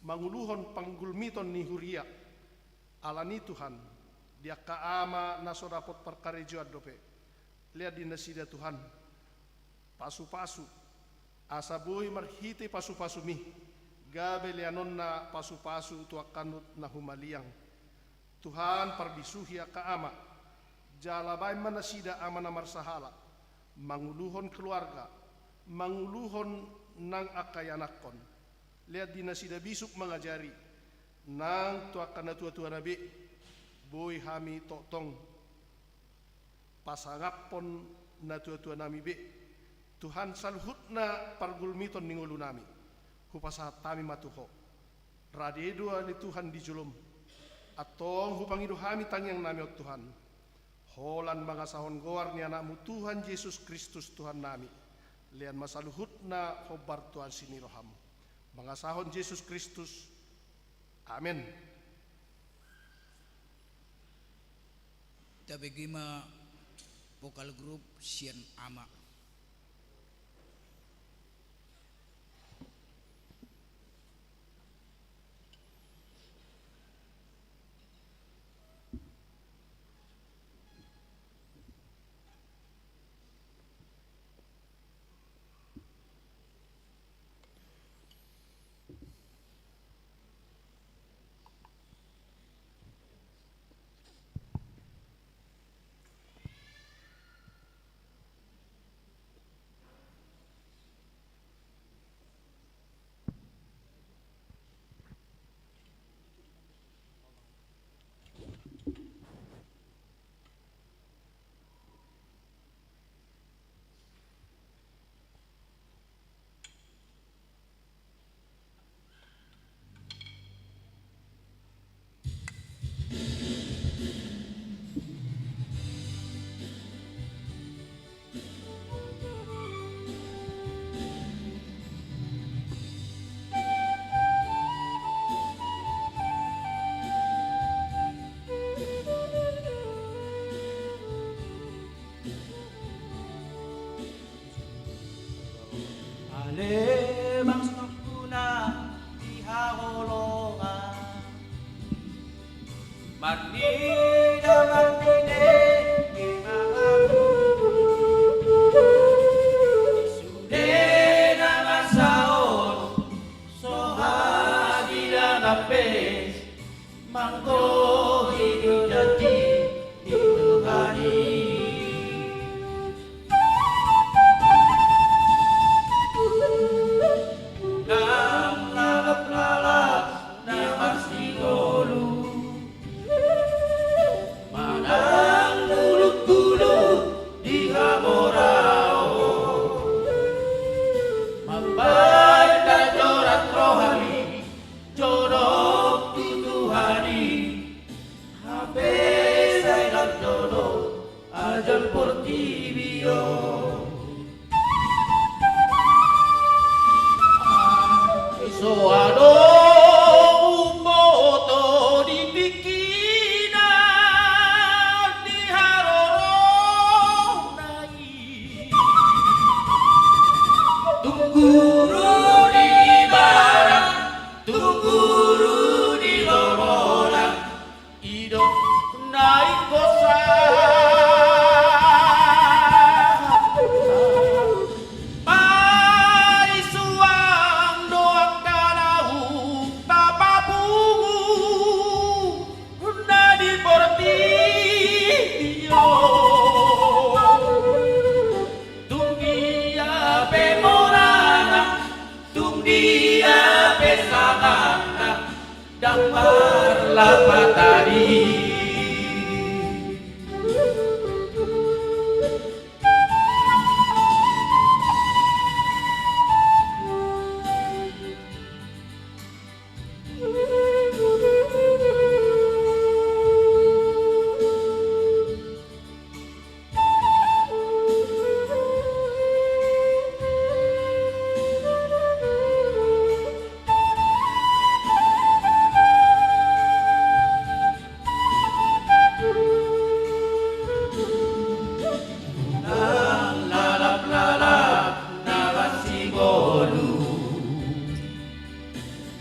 manguluhon panggulmiton ni huria alani Tuhan dia kaama nasodapot perkarejo adope lihat dinasida Tuhan pasu-pasu asabui marhiti pasu-pasu mi gabe lianon na pasu-pasu tuakanut na humaliang Tuhan parbisuhia kaama jalabay manasida ama na marsahala manguluhon keluarga manguluhon nang akayanakon lihat dinasida bisuk mengajari nang tuakan na tua-tua nabi boy hami totong pasangapon na tua-tua nami be Tuhan salhutna pargulmiton ningulu nami hupasahat tami matuho radedua ni Tuhan di julum atong hupangidu hami tangyang nami ot Tuhan holan mga sahon goar ni anakmu Tuhan Yesus Kristus Tuhan nami lian masaluhutna hobar Tuhan siniroham mga sahon Yesus Kristus amin. Tabegima vokal group Sian Ama.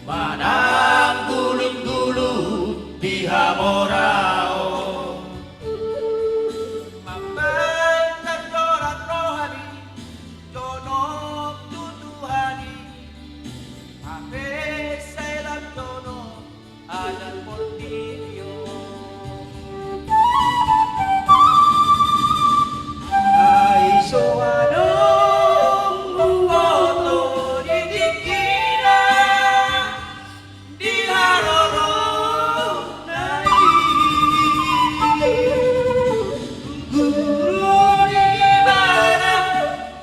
Mana Orao Mambantan dorat rohani Jono tutuhani Ape sailam jono Adan portilio Ay soanong buwoto di dikira Di haroro Tungguru di mana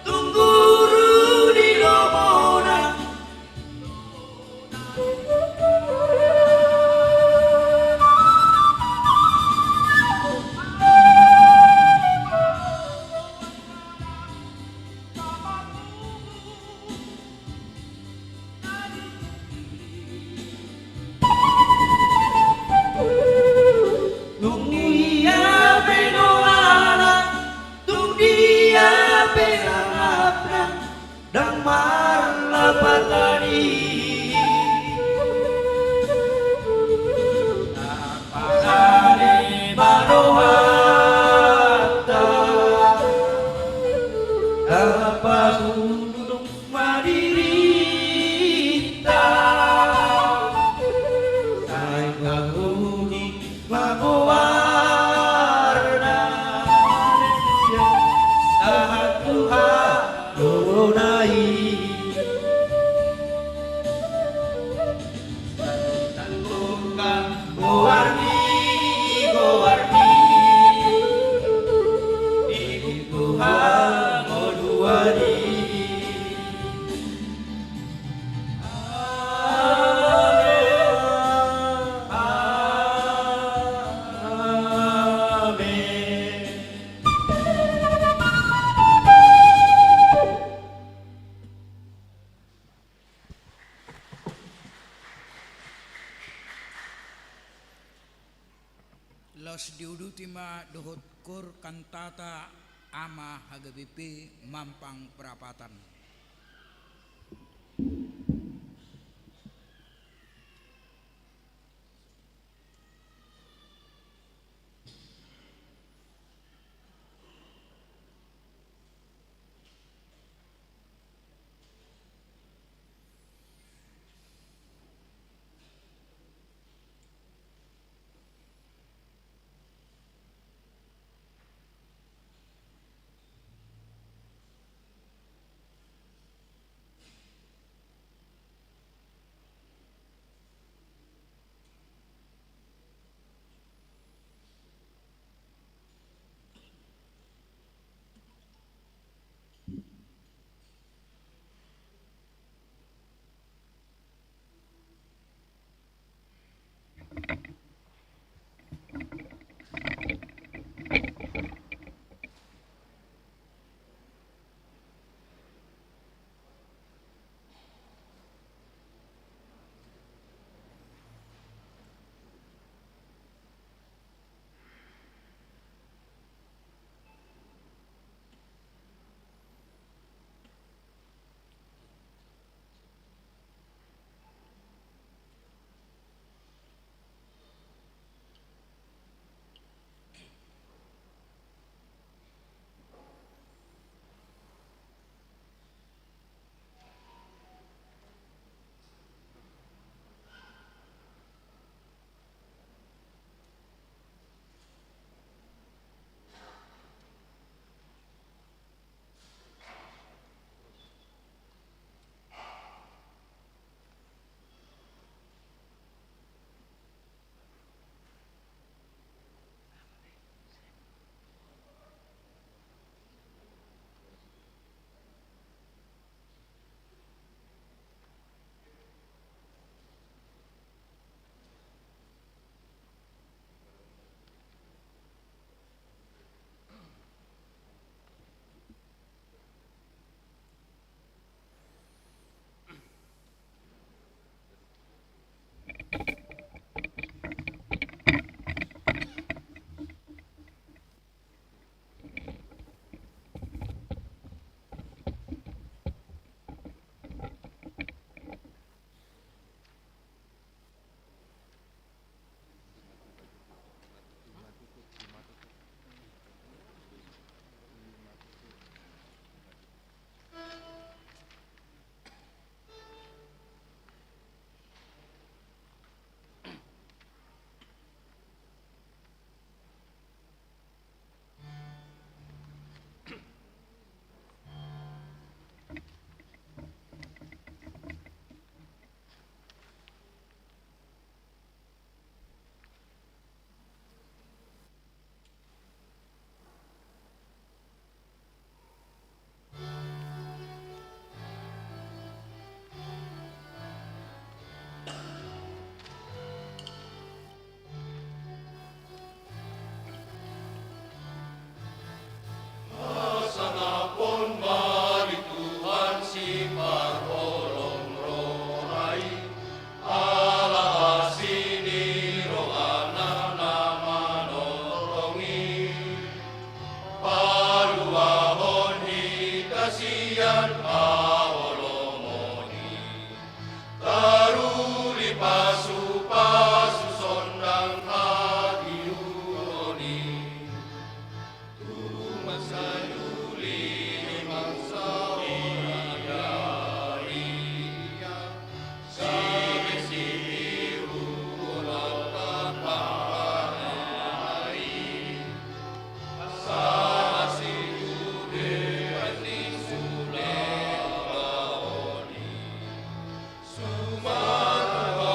Tungguru di lomona Tung dia benoana Tung dia benangapna Dan marlapatani Apakane marohata Apa sundung madirita Sayang huni magowarna Tahan Tuhan donai Tantukan gowarni gowarni Ibu Tuhan ngoduani Los diudutima dohot kur kantata ama hagabipi mampang perapatan. pasu-pasu sondang hadiuni tumas sayuli mangsa orayai sini ulang papai sama siude paning sude baoni sumatera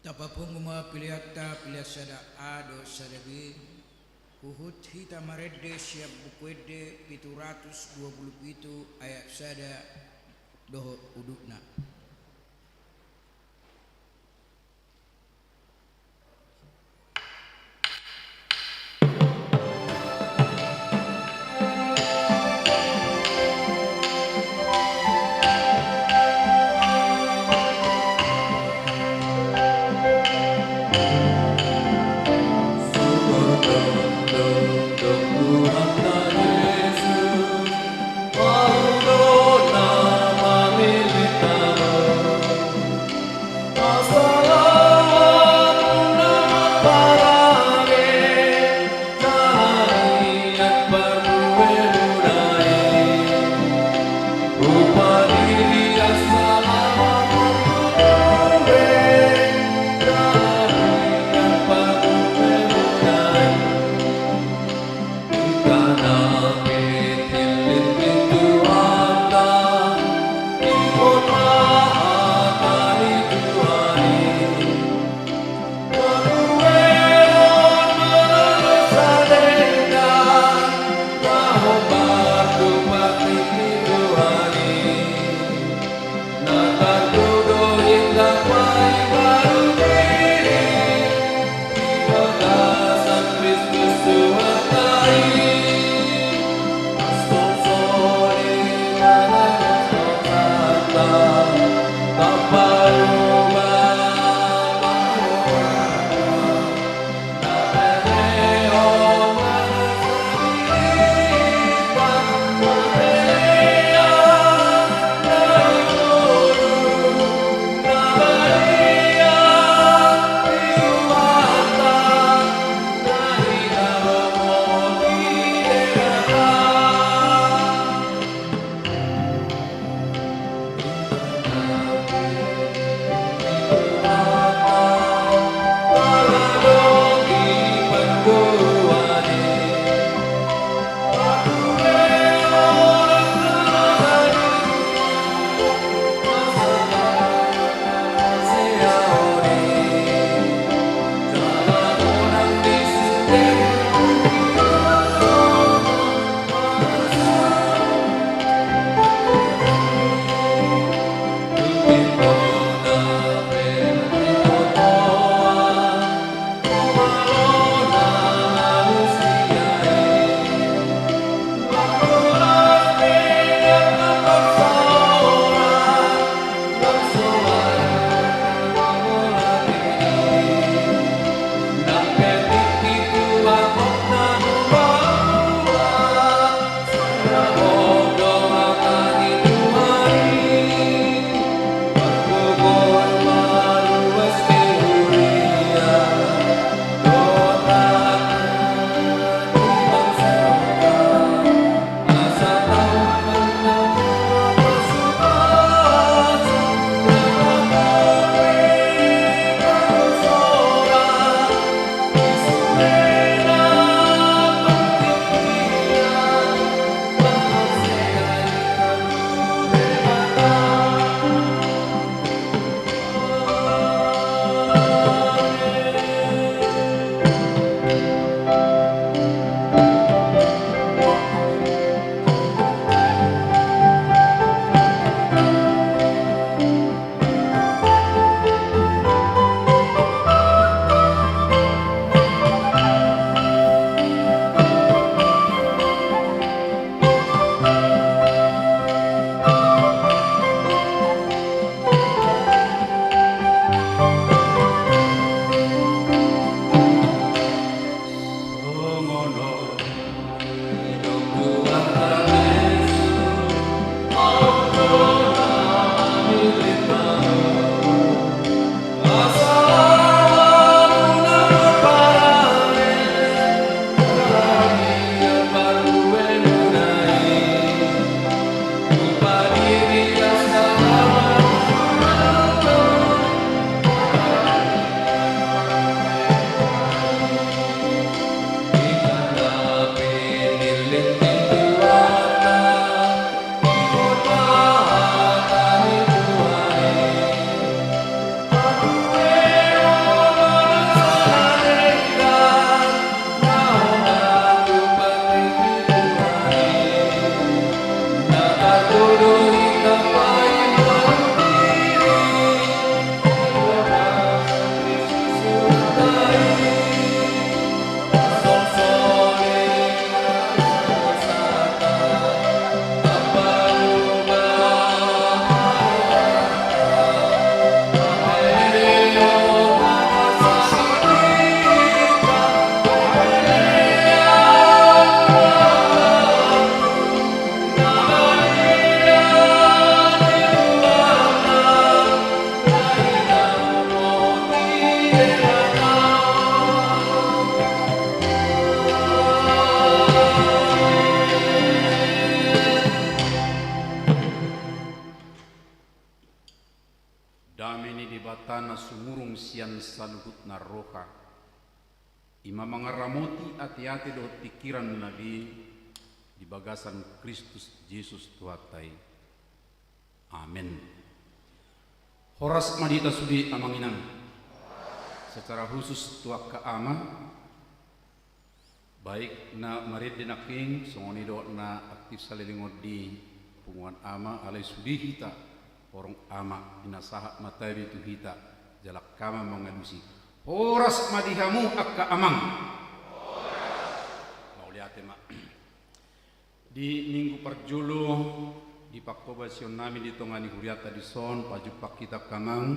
Tapapung pilihatta pilasada ado sadabi Uhud hita maredde siap bukwede 727 ayat sada doho udukna. damini di batana sumurung sian saluhut naroha. Ima mangaramoti ati-ati do pikiran nabi di bagasan Kristus Yesus Tuhatai. Amin. Horas madita sudi amanginang. Secara khusus tuak ka ama baik na marid dinaking songonido na aktif salilingod di punguan ama alay sudi hita orang ama inasahat matabi tu hita jalak kama mengadusi horas madihamu akka amang mau lihat mak di minggu perjulu di paktobasion nami di tongani huriata di son pajupak kita kamang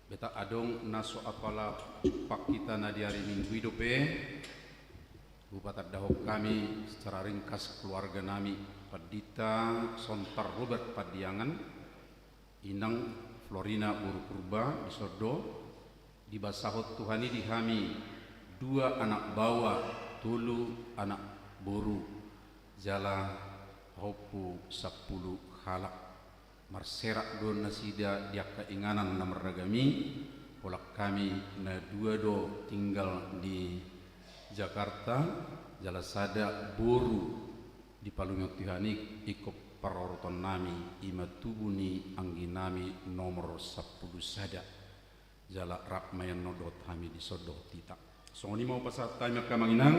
beta adong naso apala pak kita na di hari minggu hidupe Bupati dahok kami secara ringkas keluarga nami Padita Sontar Robert Padiangan Inang Florina Buru Purba di Sodo di Basahot Tuhani di Hami 2 anak bawa tulu anak boru jala hopu 10 halak marserak do nasida dia keinganan nameragami polak kami na 2 do tinggal di Jakarta jala sada boru di palunga Tuhani ikop paroroton nami ima tubuni angginami nomor 10 sada jala rap mayan nodot hami di sodoh tita songoni mau pasat tayo kamanginang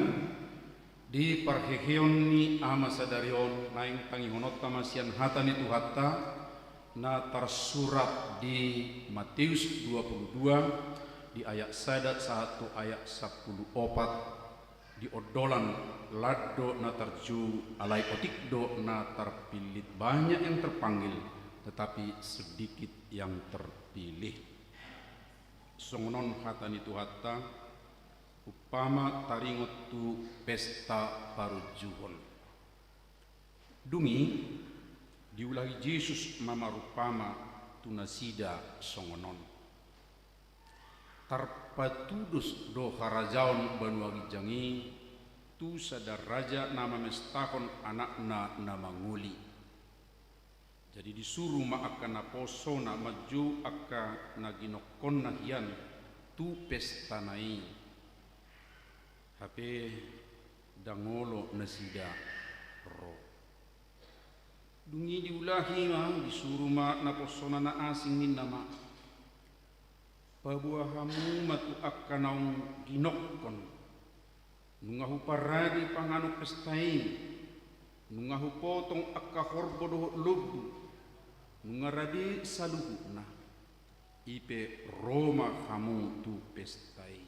di parheheon ni ama sadarion naing tangihonot tamasian hata ni tuhatta na tersurat di Matius 22 di ayat sadat 1 ayat 10 di odolan lado na terju alai otikdo na terpilih banyak yang terpanggil tetapi sedikit yang terpilih songonon hatani tu hatta upama taringot tu pesta parujuhon dungi diulahi Yesus mama rupama tunasida songonon tarpatudus do harajaon banuagi jangi tu sadar raja nama mestakon anakna nama nguli jadi disuruh ma akan naposo na maju akka naginokon na hian tu pesta nai hape dangolo nasida ro dungi diulahi ma disuruh ma naposo na asing ni nama pabuahamu matu akanaung ginokon nungahu paradi panganuk pestai nungahu potong akka horbodoh lubu nungaradi saluhuna ipe Roma kamu tu pestai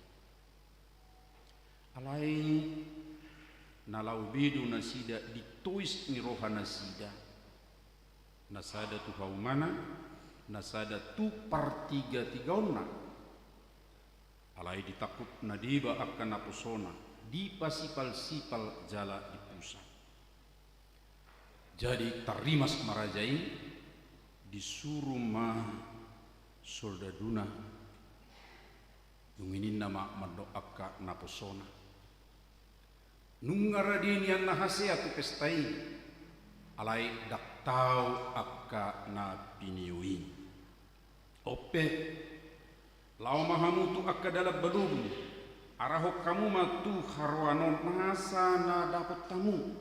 alai nalau bidu nasida dituis ni roha nasida nasada tu haumana nasada tu partiga-tigaonna alai ditakut nadiba akan napusona di pasipal-sipal jala di pusat jadi tarimas marajai disuruh mah soldaduna nunginin nama mendoaka napusona nungaradinian nahasea tu pestai alai dak tau akka na piniui ope lau mahamu tu akka dalam belum arahok kamu matu harwanon masa na dapat tamu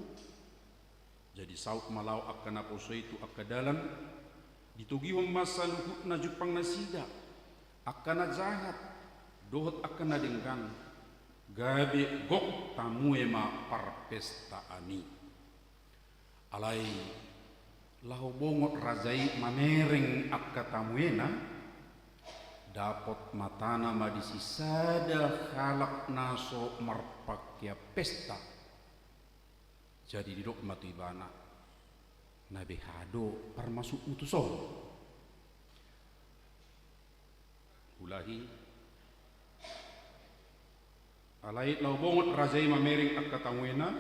jadi saut malau akka na poso itu akka dalam ditugihom masa luhut na jupang nasida akka na jahat dohot akka na denggan gabe gok tamu ema parpesta ani alai lau bongot rajai mamereng akka tamuena dapat matana madisi sada halak naso marpakya pesta jadi didok matu ibana nabi hado parmasuk utuson ulahi alai lau bongot rajai mamering akka tamuena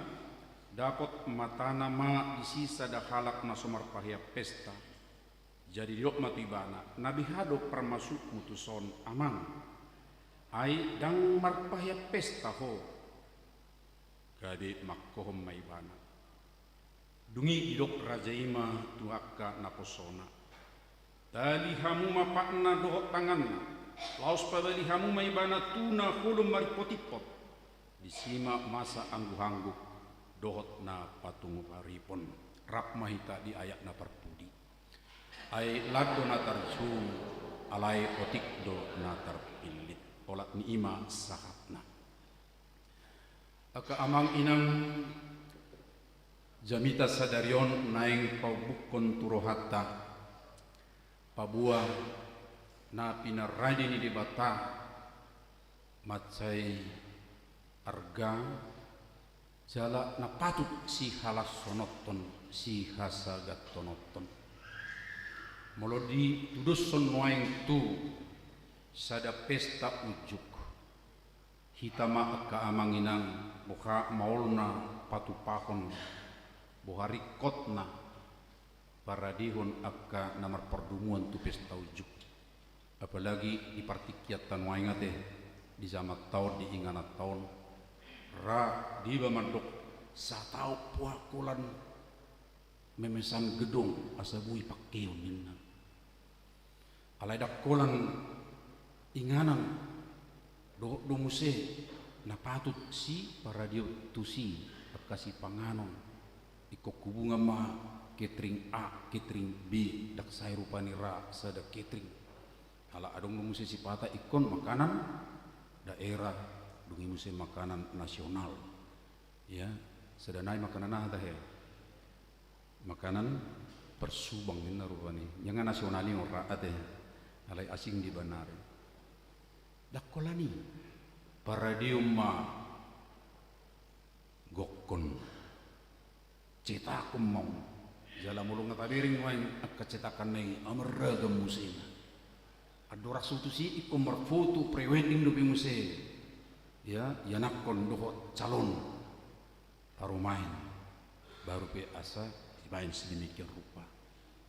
dapat matana ma disi sada halak naso marpakya pesta jadi diok matibana nabi hado permasuk mutuson amang ai dang marpahya pesta ho gade makkohom maibana dungi didok rajaima tuaka naposona Tali hamu mapakna dohot tanganna, laos pabali hamu maibana tuna hulum maripotipot, disima masa anggu-anggu dohot na patungu paripon, rap mahita di ayat na perpudi. Ai lado na tarjum, alai otik do na terpilit, olat ni ima sahatna. Aka amang inang jamita sadarion naing paubukon turohatta, pabuah na pinaradi ni debata macai arga jala na patut si halas sonoton si hasagat tonoton molodi tuduson noaing tu sada pesta ujuk hitama akka amanginang buka maulna patupahon buhari kotna paradihon akka namar perdumuan tu pesta ujuk, apalagi di partikiat tanwainga teh di zaman tahun di ingana tahun ra di bamandok satau puakulan memesan gedung asabui pakeun ninna alai dakolan inganan do muse na patut si paradio tusi akasi panganon ikokubunga ma catering A, catering B, dak saya rupani ra, sada catering. Ala adong musim sipata ikon makanan daerah, dungi musim makanan nasional. Ya, sedanai makanan ada ya. Makanan persubang ini rupani. Jangan nasionali ora ate. Alai asing di banare. Dak kolani paradium ma gokon. Cetakum mau jala mulung ngatabiring wain akka cetakan nai ameragam musim adora sutusi ikom berfoto prewedding do musim ya yanakon dohot calon tarumain baru pe asa dibain sedemikian rupa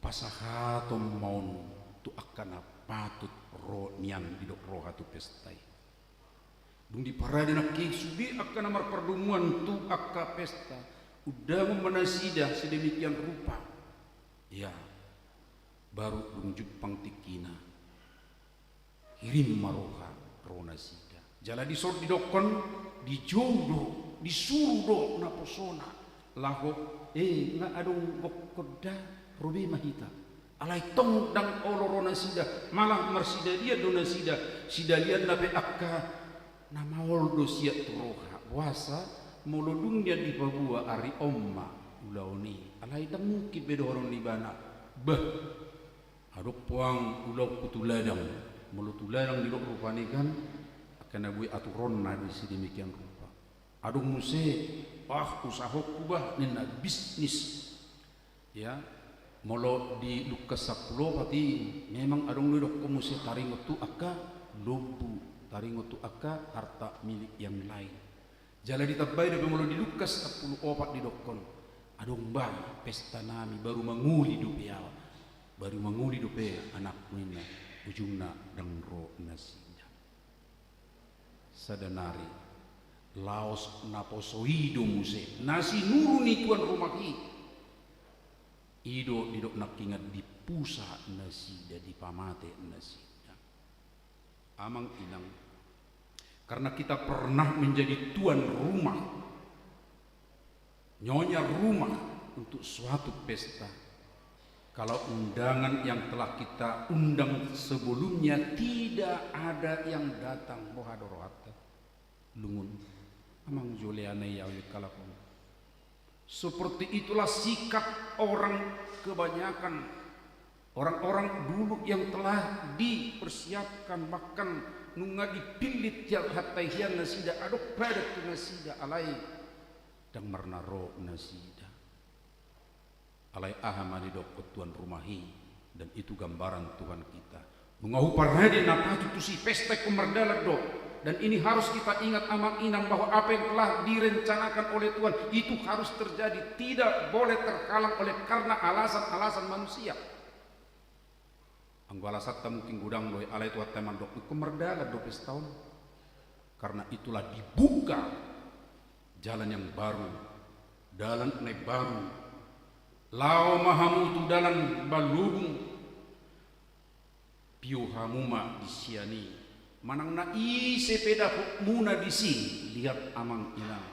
pasahatom maun tu akan patut ro nian didok roh hatu pestai dung di parade nak subi akan amar perdumuan tu akka pesta udah memanasidah sedemikian rupa ya baru dunjuk pangtikina kirim maroha rona sida jala disor didokon dijodoh disuruh do na posona laho na adong bokoda robe mahita alai tong dang olorona sida malah marsida dia dona sida lian nabe akka na maol do sia turoha puasa molodung dia di Papua ari omma ulaoni alai dang mungkin bedoron di bana bah adok puang ulau kutuladang mulut tuladang di dok rupani kan akan abui aturon na di sedemikian rupa adok muse usaha kubah nina bisnis ya molo di lukas 10 pati memang adong dok muse taringotu akka lobu taringotu akka harta milik yang lain jala ditabai dari mulu di Lukas 10 opat di dokon adong bang pesta nami baru manguli dupia baru manguli dupe anak nina ujungna dangro nasida sadanari laos naposo ido muse nasi nuru ni tuan rumah ido didok nakingat di pusa nasida di pamate nasida amang inang karena kita pernah menjadi tuan rumah, nyonya rumah untuk suatu pesta. Kalau undangan yang telah kita undang sebelumnya tidak ada yang datang, bohadorohata, lungun, amang juliane yawi kalapun. Seperti itulah sikap orang kebanyakan orang-orang dulu yang telah dipersiapkan bahkan nunga dipilit tiap hatai hian nasida adok pada tu nasida alai dang marnaro nasida alai ahamani dok tuan rumahi dan itu gambaran Tuhan kita mengahu parhadi napatu tu si pesta kemerdalan dok dan ini harus kita ingat amang inang bahwa apa yang telah direncanakan oleh Tuhan itu harus terjadi tidak boleh terhalang oleh karena alasan-alasan manusia. Anggala satta mungkin gudang loy alai tuat teman dok kemerdala 12 tahun karena itulah dibuka jalan yang baru jalan baru lao mahamu tu dalam balubung piuhamuma disiani manang na sepeda muna dising lihat amang inang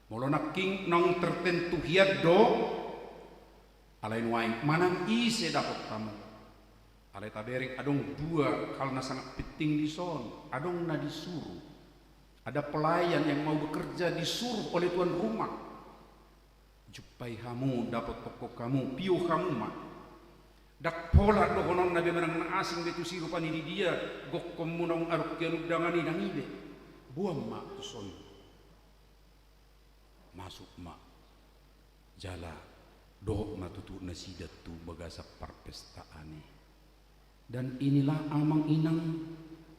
molona king nang tertentu hiat do alain waing manang ise dapat kamu alai tabering adong dua karena sangat penting di son adong na disuruh ada pelayan yang mau bekerja disuruh oleh tuan rumah jupai kamu dapat toko kamu piu kamu mah dak pola do konon nabi menang na asing betu sirupani di dia gok komunong aruk kianu dangani dangibe buam mak tu son masuk mak jala do na tutu nasidat tu bagasa parpestaani dan inilah amang inang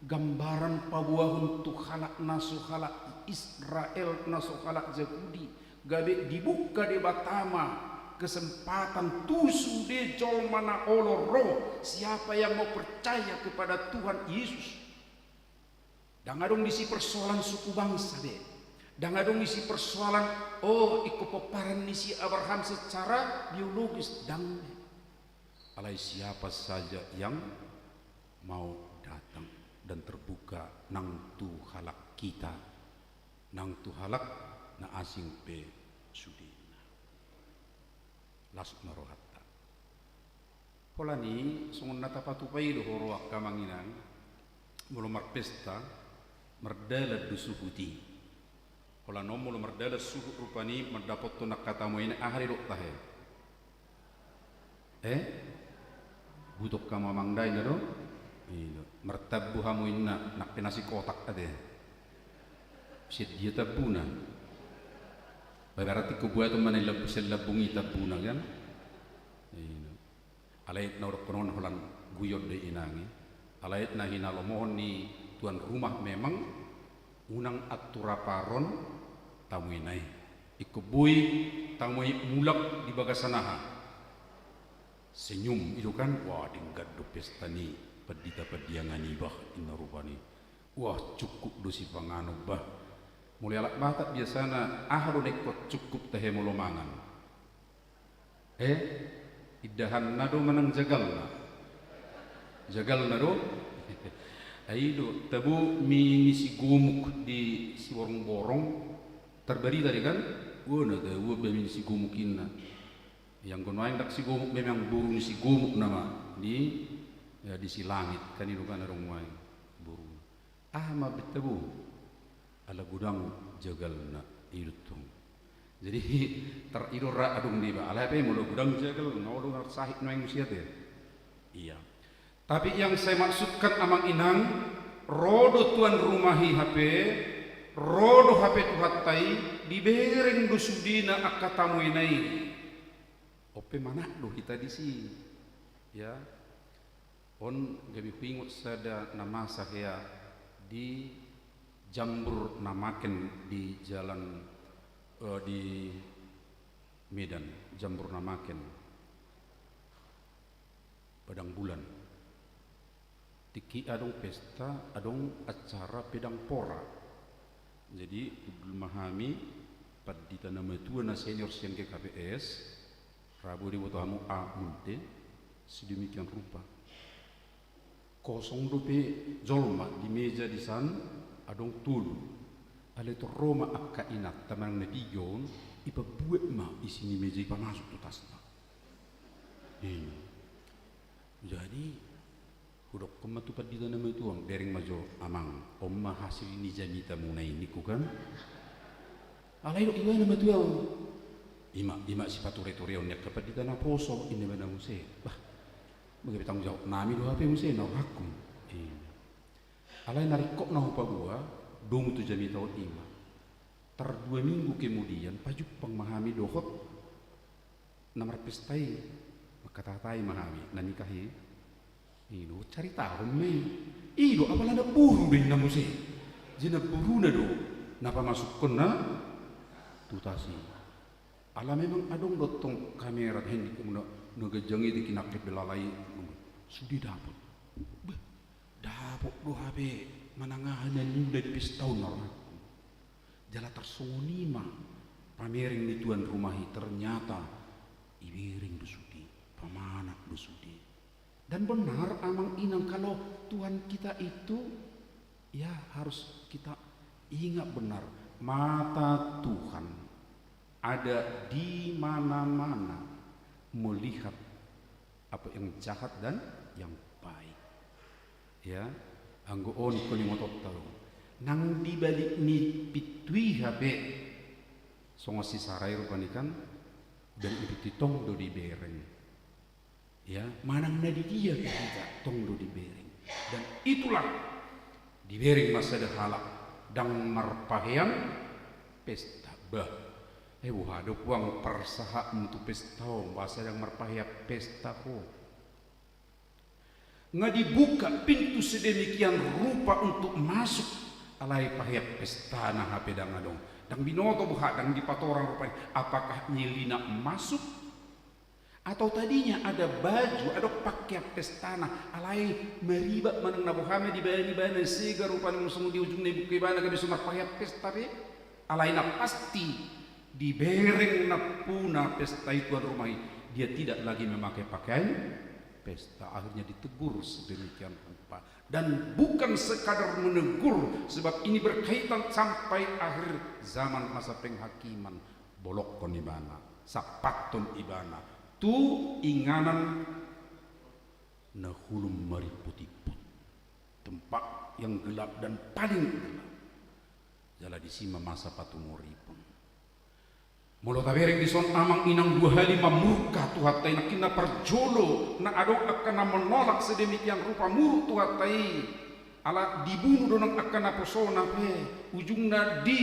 gambaran pabuahun tu halak nasu halak Israel nasu halak Yahudi gabe dibuka di Batama kesempatan tusu de jol mana oloro siapa yang mau percaya kepada Tuhan Yesus dan adong disi persoalan suku bangsa de dan adong disi persoalan ikut peparan nisi Abraham secara biologis dan alai siapa saja yang mau datang dan terbuka nang tu halak kita nang tu halak na asing pe sudi lasuk marohatta polani songon nata patupai do horo kamanginang mulo marpesta merdala dusuhuti pola nomulo merdala suhu rupani mendapat tu nak katamu ini ahari dok tahe butuh kamu mangdai nado mertabu hamu inna nak penasi kotak ade sid dia tabuna berarti kubuat tu mana labungi tabuna kan alait na konon holan guyod de inangi alait na hinalomohon ni tuan rumah memang unang aturaparon tamuinai ikubui tamui mulak di bagasanaha senyum itu kan wah dinggat do pesta ni pedita pediangan ibah inarubani wah cukup dosi pangano bah mulai alak batak biasana ahlu nekot cukup tahe molomangan idahan nado menang jagal nado aido tabu mi si gumuk di si borong-borong terberi tadi kan na tahu mi si gumuk inna yang konoain dak si gumuk memang burung si gumuk nama di si langit kan itu kan arong wain burung ma betabu ala gudang jagal na irutung jadi terirura adung di ba ala pe mulo gudang jagal ngawdo sahik noeng siat ya iya tapi yang saya maksudkan amang inang rodo tuan rumahi HP rodo HP tu hatai dibereng do sudina akatamu inai ope mana do kita di si ya on gabi pingut sada nama saya di Jambur namaken di jalan di Medan Jambur namaken Padang Bulan tiki adong pesta adong acara pedang pora jadi memahami padita nama tua na senior sen ke KPS Rabu di botohamu A munte sedemikian rupa kosong dope jolma di meja di san adong tulu ale to Roma akka inat tamang na diyon ipa buet ma isini meja ipa masuk tu tasna jadi hudok kematupat di tanah itu ang dereng majo amang omma hasil ini jamita munai niku kan alai dok iwan nama tu ima si pature-ture nek kapat di tanah poso ini mana muse bah bagaimana tanggung jawab nami do HP muse no hakku alai narik kok nahu pabua dong tu jami tahun ima 2 minggu kemudian pajuk pengmahami dohot namar pestai makatatai mahami nanikahi ino cari tahu me ido apalana buru deh namu se jina buru na do napa masuk kena tutasi ala memang adong dotong kamera hendi kumuna ngejangi di kinakit belalai sudi dapot do HP manangahan yang dari pistau normal jala tersunguni mah pamering di tuan rumahi ternyata ibiring dusudi pamanak dusudi Dan benar amang inang kalau Tuhan kita itu ya harus kita ingat benar, mata Tuhan ada di mana-mana melihat apa yang jahat dan yang baik. Ya, anggoon ko ni motot tahu. Nang dibalik ni pitui HP songo si sarai rupanikan dan ibititong do di bereng. Ya, manang na di dia kita tong do di bereng. Dan itulah di bereng masa halak dang marpahean pesta bah. Wah, ada puang persaha untuk pesta bahasa yang marpahea pesta ko. Nga dibuka pintu sedemikian rupa untuk masuk alai pahea pesta na HP dang adong. Dang binoto buha dang dipatorang rupanya apakah nyelina masuk atau tadinya ada baju, ada pakaian pestana, alai meribak manang nabuhame di bani segar rupanya musuh di ujung nebu kibana kami sumar pakaian pesta be, alai na pasti di bereng na puna pesta itu rumah dia tidak lagi memakai pakaian pesta, akhirnya ditegur sedemikian rupa dan bukan sekadar menegur sebab ini berkaitan sampai akhir zaman masa penghakiman bolok kon ibana, sapatun ibana. Tu inganan nahulum mari putih-putih tempat yang gelap dan paling gelap jala di sima masa patumuripun molo tabereng di son amang inang dua hali mamurka tuhatai nak kina perjolo na adong akan menolak sedemikian rupa muru tuhatai ala dibunuh donang akan posona pe ujungna di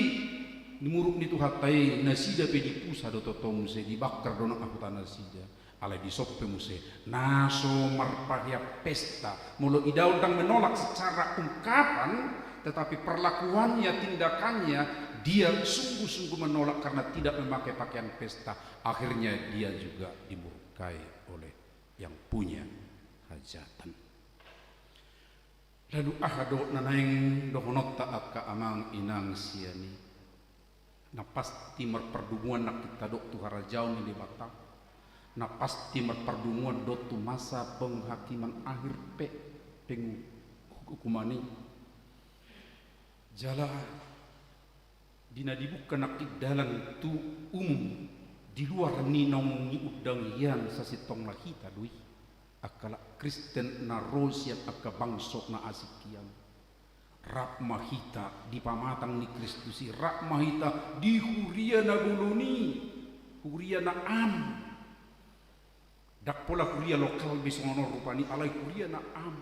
muruk ni tuhatai nasida pe dipusa do totong se dibakar donang akutan nasida ala disoppe muse naso marpahya pesta mulo idaun tang menolak secara ungkapan tetapi perlakuannya tindakannya dia sungguh-sungguh menolak karena tidak memakai pakaian pesta akhirnya dia juga dimurkai oleh yang punya hajatan lalu ahado nanaing dohonot taat ka amang inang siani na pasti merperdumuan nak kita dok tu harajau ni di Batak na pasti merperdumuan dok tu masa penghakiman akhir penghukumani jala dina dibuka nak dalan tu umum di luar ni nong ni udang yang sasitong lahita dui akala Kristen na Rusia aka bangsok na asikian rak mahita di pamatang ni Kristusi rak mahita di huria na guluni huria na am dak pola huria lokal bisongonor rupani alai huria na am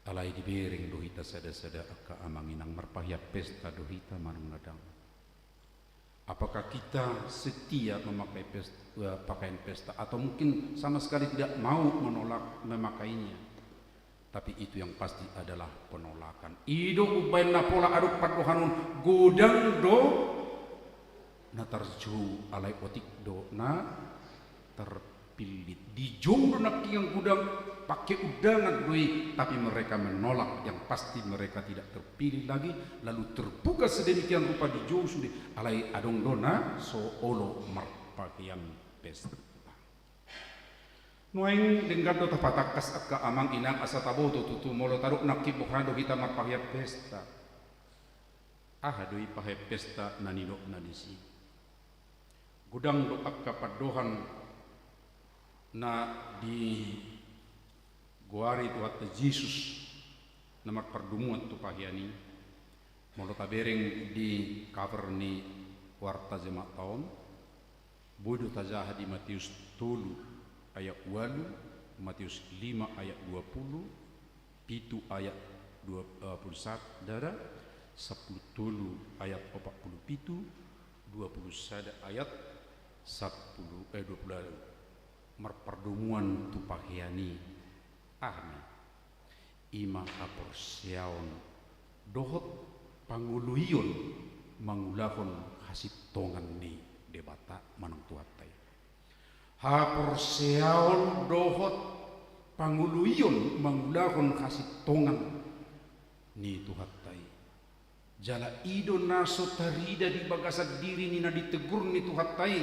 alai di bereng dohita sada-sada aka amanginang merpahya pesta dohita manung nadang apakah kita setia memakai pesta, pakaian pesta atau mungkin sama sekali tidak mau menolak memakainya. Tapi itu yang pasti adalah penolakan. Ido ubain na pola aduk padohanun godang do na tarju alai otik do na terpilit. Di jomdo nak yang gudang pakai udangan doi, tapi mereka menolak yang pasti mereka tidak terpilih lagi. Lalu terbuka sedemikian rupa di jauh sudah alai adong do na so olo marpakian pesta. Nuaing dengan do tapatakas akka amang inang asa tabo tutu molo taruk nakib bukhando kita marpahya pesta. Doi pahe pesta nanino nanisi. Gudang do akka padohan na di guari tuhat Yesus nama perdumuan tu pahiani molo tabereng di cover ni warta jemaat tahun bodoh tajah di Matius 3 ayat 8, Matius 5 ayat 20, pitu ayat 21 dara 10 ayat 47, 21 ayat 20 merperdumungan tu pahiani ahmi ima aporsiaon dohot panguluyon mangulahon hasitongan ni debata manang tuatai haporsiaon dohot panguluyon mangulahon hasitongan ni tuhatai jala ido naso tarida di bagasat diri ni na ditegur ni tuhatai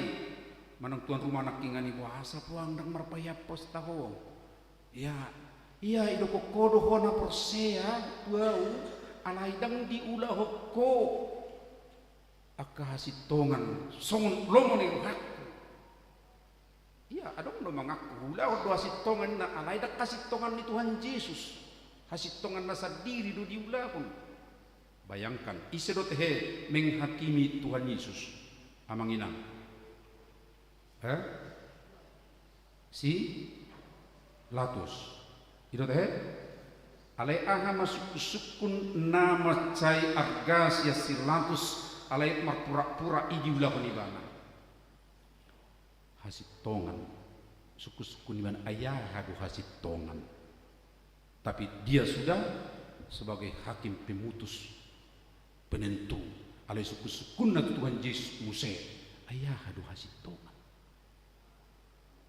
manang tuan rumah nak ingani wasa puang dang marpaya pos taho. Ya, iya ido kokodo hona persea tuau alai dang diula hokko. Aka hasitongan songon lomo ni hak. Iya, adong no mangaku ulah do hasitongan na alai dak hasitongan ni Tuhan Yesus. Hasitongan na sa diri do diula pun. Bayangkan isedot he menghakimi Tuhan Yesus amang inang. Si Latus idot he alai aha masuk sukun nama cai argas ya si Latus alai marpura-pura idi ulah nibana hasitongan suku-suku niban ayah hadu hasitongan, tapi dia sudah sebagai hakim pemutus penentu alai suku-suku na Tuhan Yesus Muse ayah hadu hasitongan.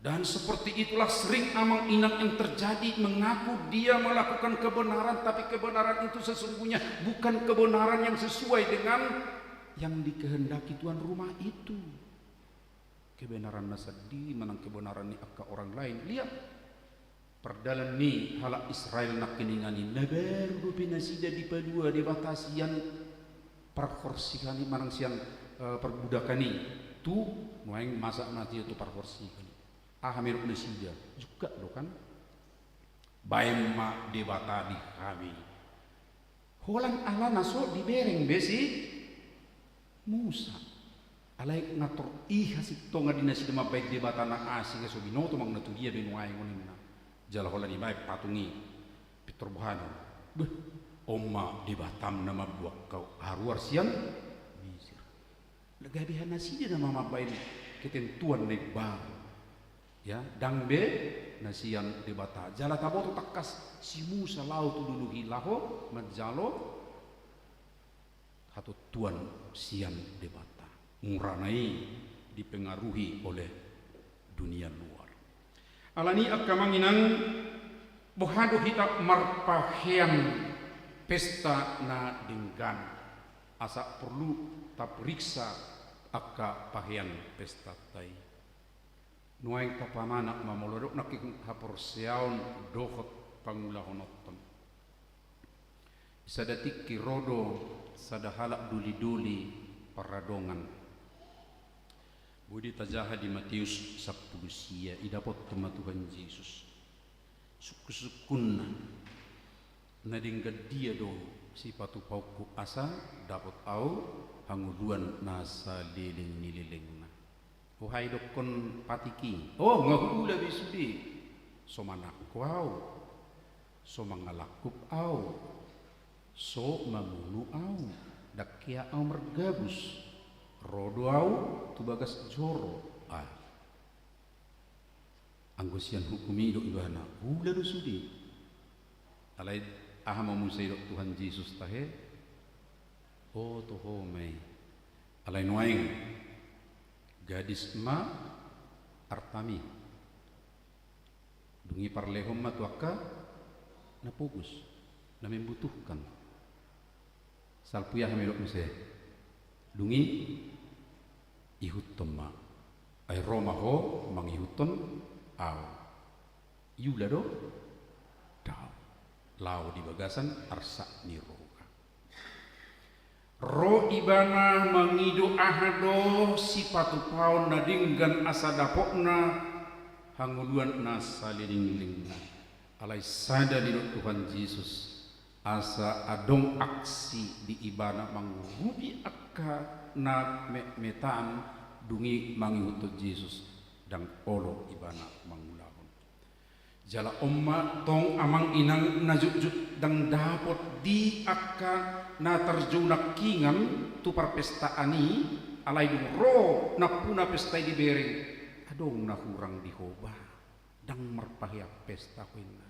Dan seperti itulah sering amang inang yang terjadi, mengaku dia melakukan kebenaran, tapi kebenaran itu sesungguhnya bukan kebenaran yang sesuai dengan yang dikehendaki tuan rumah itu. Kebenaran nasadi menang kebenaran ni akka orang lain. Lihat perdalan ni halak Israel nak keningani nabaru pinasida di padua di batasian parkorsikani manang sian perbudakani tu muaing masak mati itu parkorsikani ahamir pinasida juga lo kan baim mak debata di kami holan ala naso dibereng besi Musa alai ngatur hasik tonga dinasi dema baik di batana asi ke sobino to mang natu dia benuai ngonina jala hola di baik patungi Peter Buhano beh omma di batam nama buak kau haruar siang misir legabihan nasi dia nama baik ketentuan nek baru ya dangbe nasian di bata jala tabo tu takas si Musa lau tu dulu hilaho majalo atau tuan sian di bata muranai dipengaruhi oleh dunia luar. Alani akamanginan bohado hita marpahean pesta na dinggan asa perlu taperiksa akka pahean pesta tai. Nuaing tapamana mamolodok naking haporseaon dohot pangulahonoton. Sadatik kirodo sadahalak duli-duli paradongan. Budi tajaha di Matius 10 sia idapot tema Tuhan Yesus. Suku-sukunna nadinggad dia do si patu pauku asa dapat au hanguluan nasa liling nililingna. Uhai dokon patiki. Oh ngahula bisudi. Somanakku au. Somangalakup au. So mamunu au. Dakia au mergabus. Rodo au tubagas joro. Anggosian hukumi dok ibana. Hula dosudi. Alai aha mamusai dok Tuhan Yesus tahe. Oh toho mai. Alai noaing. Gadis ma artami dungi parlehom ma tuaka na pugus na membutuhkan salpuyah melok mese dungi ihutom ma ay roma ho mangihuton aw yula do daw lao di bagasan arsa ni roka ro ibana mangido ahado si patu paon na dinggan asa dapokna hanguluan na salilingling alai sada di Tuhan Yesus asa adong aksi di ibana mangurubi akka na metan dungi mangihuto Yesus dang olo ibana mangulahon jala omma tong amang inang najujut dang dapot di akka na terjunak kingan tu pesta ani alai dung ro na puna pesta di bereng adong na hurang di hoba dang marpahya pesta kuina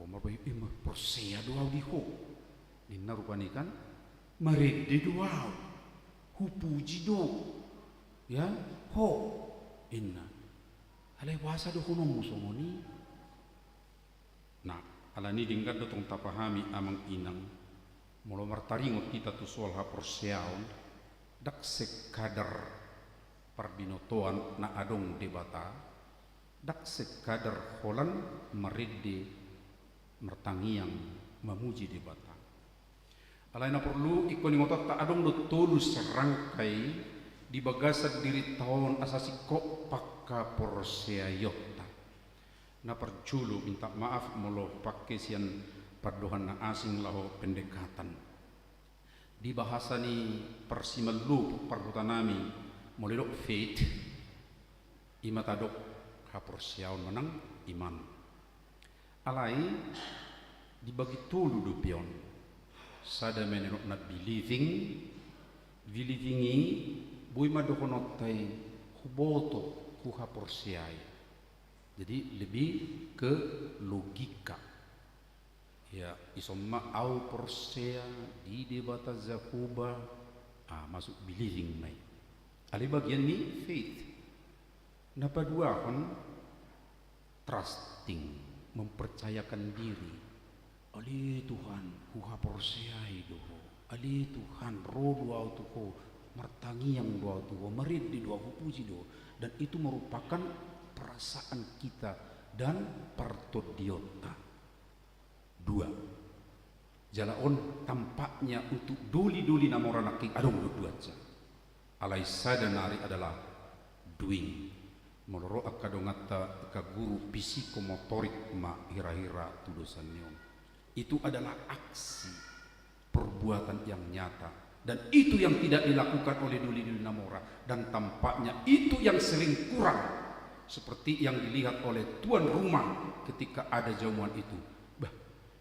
Roma bayi imah persea doa di ho ninna rupani kan marede doa hupuji do ya ho inna alai wasa do hono musongoni nah alani dingkat dotong tapahami amang inang molo martaringot kita tu soal haporseaon dak sekadar parbinotoan na adong debata dak sekadar holan merede mertangiang memuji debata. Alai na perlu ikon ngotot ta adong do tulus serangkai di bagasad diri tahun asasi kok pakka porseayota na perjulu minta maaf molo pakai sian pardohan na asing laho pendekatan di bahasa ni persimalu perhutanami molidok faith imatadok haporsiaon menang iman alai dibagi tulu dupion sada menenok na believing bui madokonotai huboto ku haporsiai. Jadi lebih ke logika. Ya, isomma au porsea di debata zakuba masuk believing mai. Ali bagian ni faith. Napa dua kan trusting, mempercayakan diri. Ali Tuhan, ku haporsiai doho. Ali Tuhan, roh dua tuho, mertangi yang dua tuho, merid di dua puji doho. Dan itu merupakan perasaan kita dan partodiota. Dua jalaon tampaknya untuk duli namora naki adong dua aja alai sadanari adalah doing moloro akadongata ka guru psikomotorik ma hira-hira tudosannya itu adalah aksi perbuatan yang nyata dan itu yang tidak dilakukan oleh duli namora dan tampaknya itu yang sering kurang seperti yang dilihat oleh tuan rumah ketika ada jamuan itu.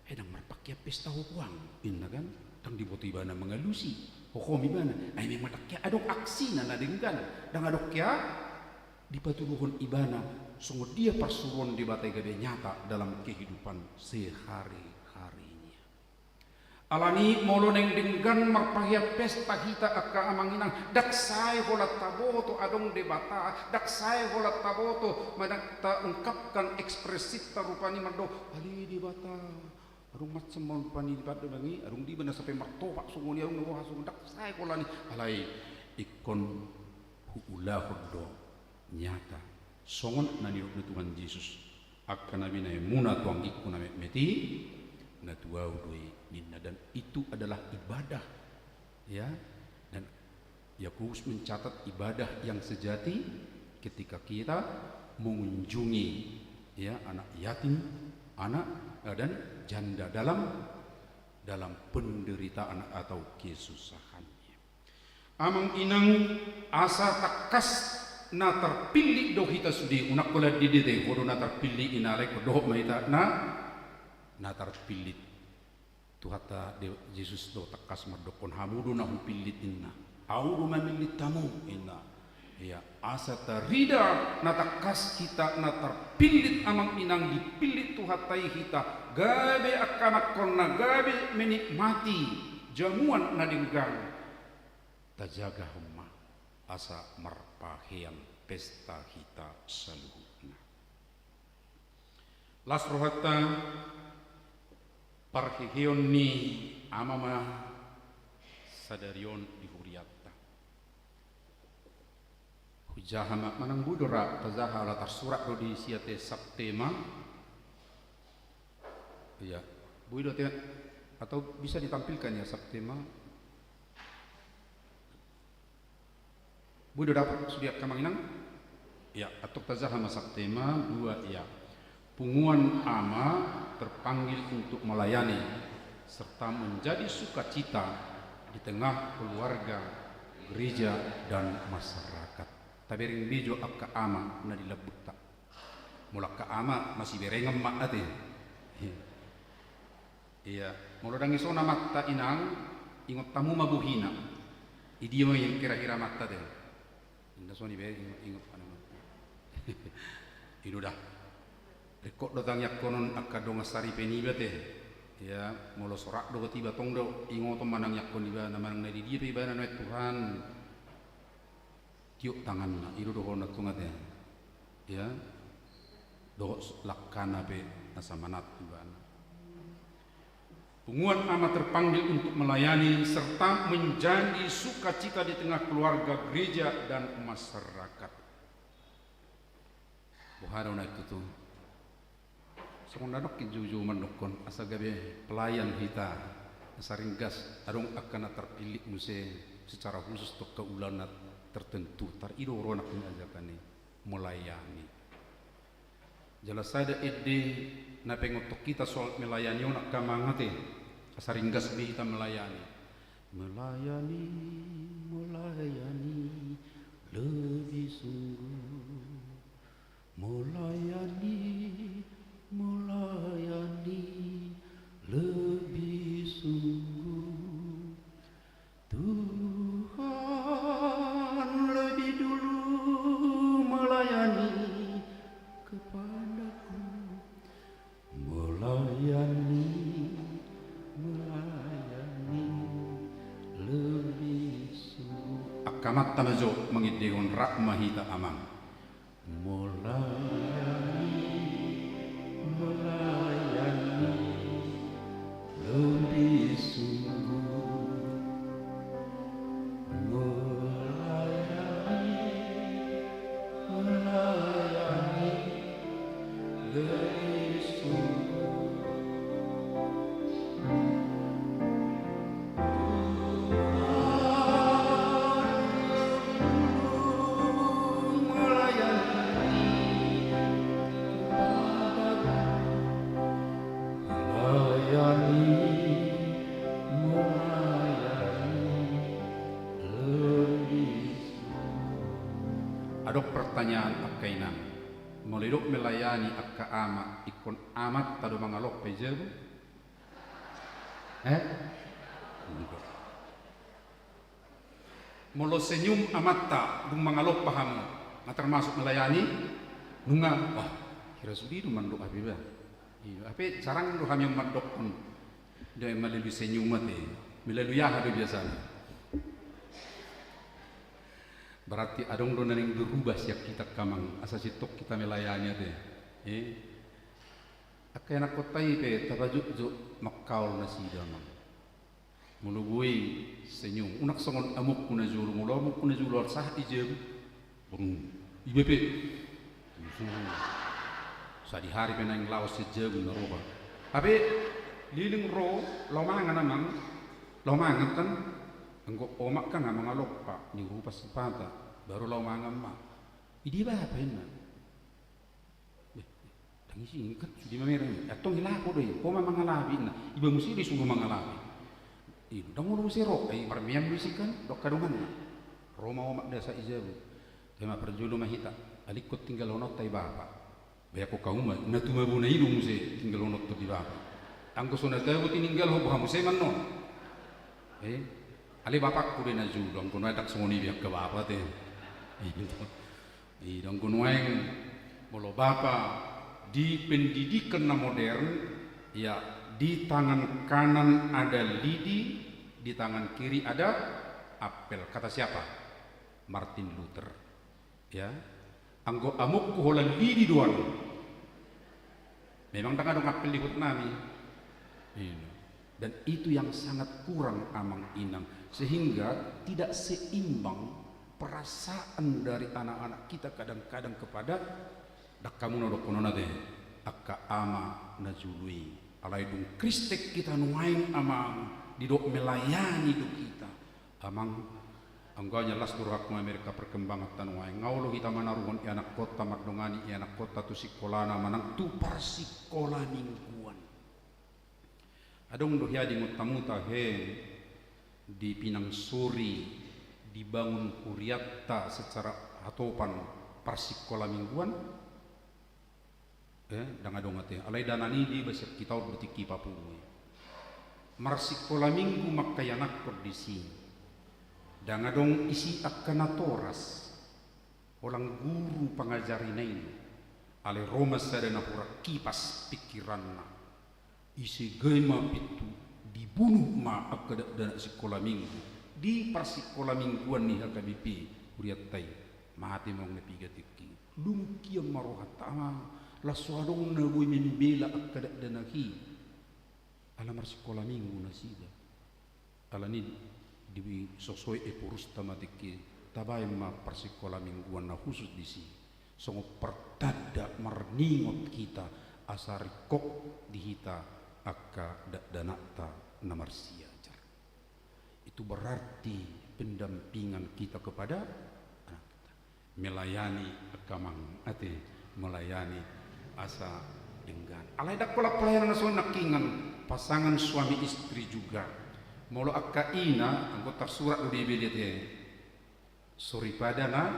Hedang marpakia pesta hukuang, inna kan? Tang diboto ibana mengalusi, hukum ibana. Ay memang takya adok aksi na nadenggan, dang adok kya dipatuduhon ibana. Sungguh dia pasuruan di batai gede nyata dalam kehidupan sehari-harinya. Alani moloneng denggan marpakia pesta kita akka amanginang. Daksai holat taboto adong debata, daksai holat taboto madak ungkapkan ekspresif tarupani mardo ali debata. Arung macam mon pani di pada bangi, arung di benda sampai martopak sungguh ni arung ngawah sungguh dak saya kolani alai ikon huula hordo nyata songon nani Tuhan Yesus akan nabi na muna tuang ikun na meti na tuau doi ninna dan itu adalah ibadah ya dan Yakobus mencatat ibadah yang sejati ketika kita mengunjungi ya anak yatim anak dan janda dalam penderitaan atau kesusahannya. Amang inang asa takas na terpilih doh hita sudi unak kola didete kodo na terpilih inalek doh maita na terpilih tuhata Yesus do takas mardokon hamudu na hupilit inna auru mamilit tamu inna ya asa terida na takas kita na terpilih amang inang dipilih tuhatai kita gabe akan na gabe menikmati jamuan na dinggang tajaga huma asa marpahean pesta kita saluhuna las rohata parhihion ni amama sadarion dihuriata hujahama manang budora tazaha la tarsurat do di siate saptema ya Bu Ido atau bisa ditampilkan ya saptema Bu Ido dapat sudah kamanginang ya atau tazahama saptema dua ya punguan ama terpanggil untuk melayani serta menjadi sukacita di tengah keluarga gereja dan masyarakat tabering bijo akka ama na dilabutta mulak ka ama masih berengem mak ate iya mula dangi sona matta inang ingot tamu mabuhina idi mo yang kira-kira matta de inda soni be ingot ana idu dah rekod datang yak konon akka donga sari peniba te ya mula sorak do tiba tong do ingot manang yak kon iba namang na di dia iba na Tuhan tiuk tangan na idu do hona tungate ya do lakkana be asamanat ibana Punguan amat terpanggil untuk melayani serta menjadi sukacita di tengah keluarga gereja dan masyarakat. Buhara na itu tuh. Sekondanok kinjuju menukon asa gabe pelayan kita saringgas adong akan terpilih muse secara khusus untuk keulana tertentu tar idoro nak ajakane melayani. Jelas ada ide na pengotok kita soal melayani nak kamangate saringgas be kita melayani lebih sungguh melayani lebih sungguh Tuhan lebih dulu melayani kepadaku melayani lebih sungguh akamat tamajo mengidegon rahmahita amang melayani lebih sungguh melayani lebih sungguh Ada pertanyaan akainan melidok melayani akka ama ikon amat tado mangalok pejabu molo senyum amatta dung mangalok paham nga termasuk melayani nunga wah kira sudi du mandok abiba iya ape sarang du hamyang mandok pun dia melalui senyum mate melalui hadu biasanya. Berarti adong do naning berubah siap kita kamang asa sitok kita melayani teh. Akena kotai pe tabajuk jo makaul nasida mang. Mulubui senyum unak songon amuk kuna julu mulo amuk kuna julu sah ijem. Bung IBP. Sadi hari penang lawas sejem naroba. Tapi liling ro lomangan namang lomangan kan engko omak kan mangalok pak ni rupa sepata baru lau mangam mak idi ba apa ina tangi sing kan di mamere atong hilapo doi koma mangalabi na iba musi disuruh mangalabi idu dangun musi ro ai marmiam bisikan dok kadungan roma omak desa ijabu tema perjulu mahita alikot tinggal onot tai bapa bayako kauma na tumabuna idu musi tinggal onot to di bapa angko sunat tayo tininggal ho musi manno Ali bapak kuda na julong kuno tak songoni biak ke bapak teh. Idong kuno yang molo bapak di pendidikan na modern ya di tangan kanan ada lidi, di tangan kiri ada apel. Kata siapa? Martin Luther. Ya, anggo amuk kuholan lidi doang. Memang tengah dong apel di hut nami. Dan itu yang sangat kurang amang inang sehingga tidak seimbang perasaan dari anak-anak kita kadang-kadang kepada dak kamu nodok konona deh akka ama najului alai dung kristek kita nuain amang didok melayani do kita amang angganya las durhak Amerika perkembangan tanuai ngaulo kita manaruhon anak kota magdongani anak kota tu sikolana manang tu parsikola mingguan adong dohya di muta-muta di Pinang Suri dibangun Kuriatta secara hatopan parsikola mingguan dang adong ate alai danani di besar kita bertiki Papua marsikola minggu makayanak kondisi dang adong isi akanatoras orang guru pengajari nain ale Roma sadana pura kipas pikiranna isi gema pitu dibunuh ma akada dana sekolah minggu di parsikola mingguan nih HKBP Kuriattai mati mong nepiga tiki lungkiam marohat tamang la suadong na boy membela akada dana hi alamar sekolah minggu nasida alani di sosoi purus tamatiki tabai ma persikolah mingguan na khusus di si songo perdada marningot kita asari kok dihita akka danata namarsia jar. Itu berarti pendampingan kita kepada anak kita melayani akamang ate melayani asa dengan alai dak pola pelayanan so nakingan pasangan suami istri juga molo akka ina anggota surat di belete suri padana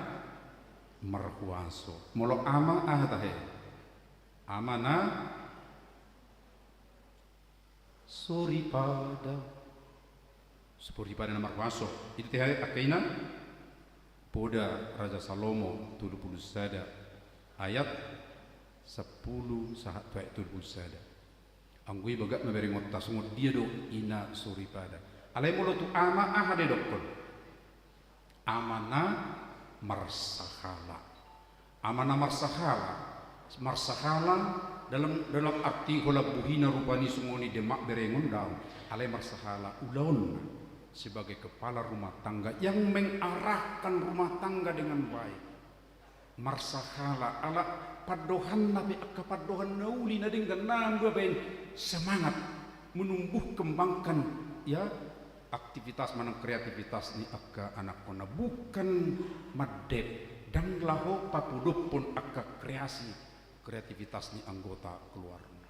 marhuaso molo ama ahtahe amana suri pada suri pada marhuaso itu teh akaina poda Raja Salomo 70 sada ayat 10 sahat baik tur usada anggui bagat memberi ngotta sungut dia do ina suri pada alai mulo tu ama ahade dokol amana marsahala dalam arti hola buhina rupani sungoni demak berengon daun alai marsahala ulaun sebagai kepala rumah tangga yang mengarahkan rumah tangga dengan baik marsahala ala padohan nabi akka padohan nauli na dengan nangga ben semangat menumbuh kembangkan ya aktivitas manang kreativitas ni akka anak kona bukan madep dan laho papudup pun akka kreativitas ni anggota keluarga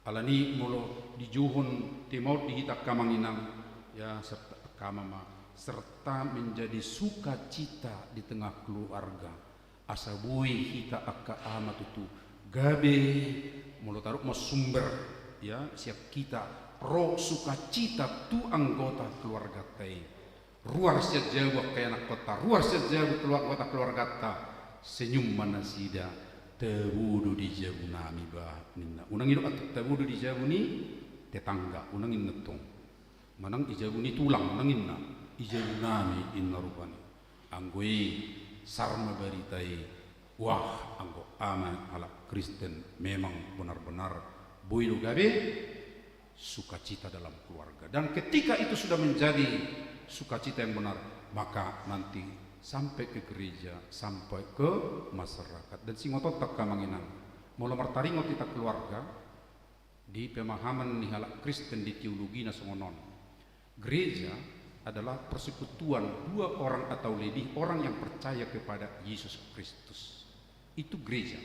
alani mulo dijuhun timur dihitak kamanginang ya serta kamama serta menjadi sukacita di tengah keluarga asabui hita akka amat itu gabe mulo taruh mas sumber ya siap kita roh sukacita tu anggota keluarga tei ruar siap jauh kayak anak kota ruar siap jauh keluarga ta senyum mana sida tebudu di jauh nami bah ninna unang itu atau tebudu di jauh ni tetangga unangin netung manang ijauh ni tulang unangin na ijauh nami inna rupani anggui sarma baritai wah anggo aman ala Kristen memang benar-benar boido gabe sukacita dalam keluarga dan ketika itu sudah menjadi sukacita yang benar maka nanti sampai ke gereja sampai ke masyarakat dan singotot tak kamanginan mula martaringot kita keluarga di pemahaman nihala Kristen di teologi nasongonon gereja adalah persekutuan dua orang atau lebih orang yang percaya kepada Yesus Kristus. Itu gereja.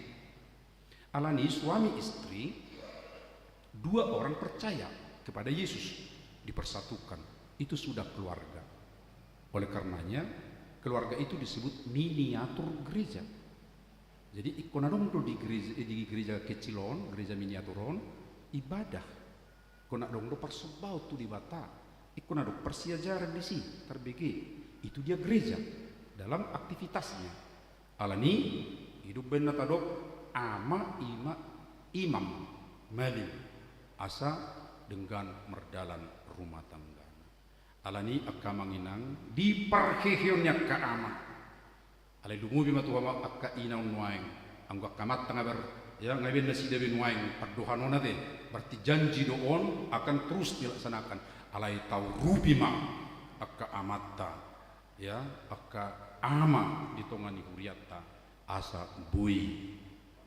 Alani suami istri dua orang percaya kepada Yesus dipersatukan. Itu sudah keluarga. Oleh karenanya keluarga itu disebut miniatur gereja. Jadi ikonadong di gereja kecilon, gereja miniaturon ibadah. Konadong do persebau tu di bata. Ikut aduk persiajaran di si terbagi itu dia gereja dalam aktivitasnya alani hidup benar tadok ama imam malim asa dengan merdalan rumah tangga alani akka manginang di parhehionnya ka ama alai dungu bima tuwa akka inaun waeng anggo kamat tengah ber ya ngaben nasi dewe waeng perdohanona de berarti janji doon akan terus dilaksanakan alai tau rubima akka amatta ya akka ama ditongani huriatta asa bui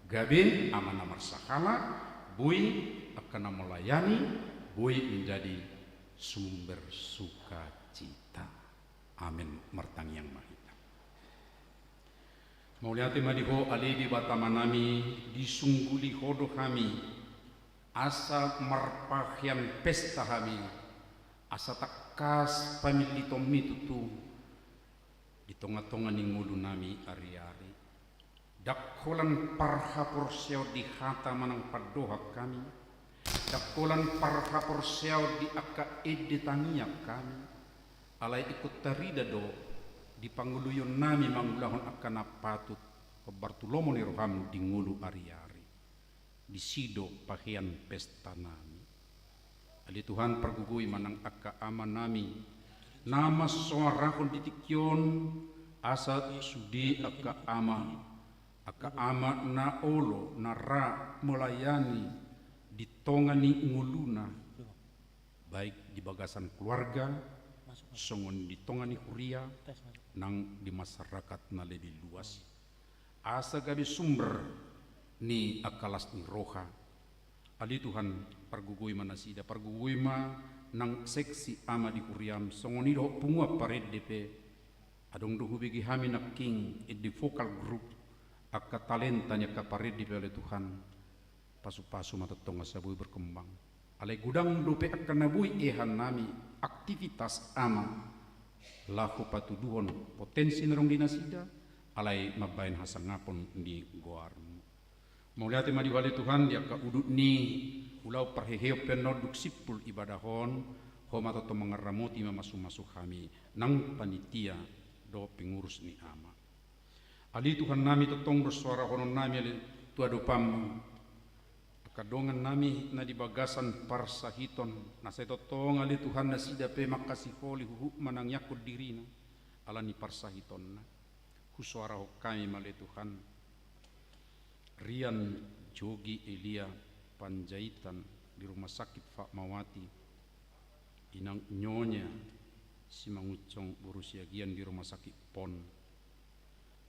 gabin amana marsakala bui akan melayani bui menjadi sumber sukacita amin martang yang mahita mauliati madiho alidi batamanami disungguli hodo kami asa marpahyan pesta kami asa takas pamilito mitutu di tonga-tonga ningulu nami ari-ari dakkolan parhapor siaw di hata manang padoha kami dakkolan parhapor siaw di akka edetania kami alai ikut tarida do di panguluyon nami mangulahon akka napatut Bartulomo ni roham di ngulu ari-ari di sido pahian pesta nami ali Tuhan pergugui manang akka ama nami nama soarahon ditikyon asa sudi akka ama na olo na ra melayani ditongani nguluna baik di bagasan keluarga, songon di tongani huria, nang di masyarakat na lebih luas. Asa gabi sumber ni akalas ni roha. Ali Tuhan pargugui manasida, pargugui ma nang seksi ama di kuriam, songon ido pungua pared DP, adong duhu bigi hami na king di vocal group, akka talentanya ka pared DP oleh Tuhan, pasu-pasu matatong asabui berkembang. Alai gudang dope akan nabui ehan nami aktivitas ama laku patuduhon potensi nerong dinasida alai mabain hasangapon di goarmu. Mauliati madi wali Tuhan dia ka udut ni ulau parheheo penoduk sipul ibadahon homa toto mengaramoti masuk kami nang panitia do pengurus ni ama. Ali Tuhan nami totong bersuara honon nami ali tuado pam kadongan nami na di bagasan parsahiton na sa totong ali Tuhan na sida pe makasih holi huhu manang yakod diri na ala ni parsahiton na husuara ho kami mali Tuhan Rian Jogi Elia Panjaitan di rumah sakit Fatmawati inang nyonya si mangucong berusia gian di rumah sakit Pon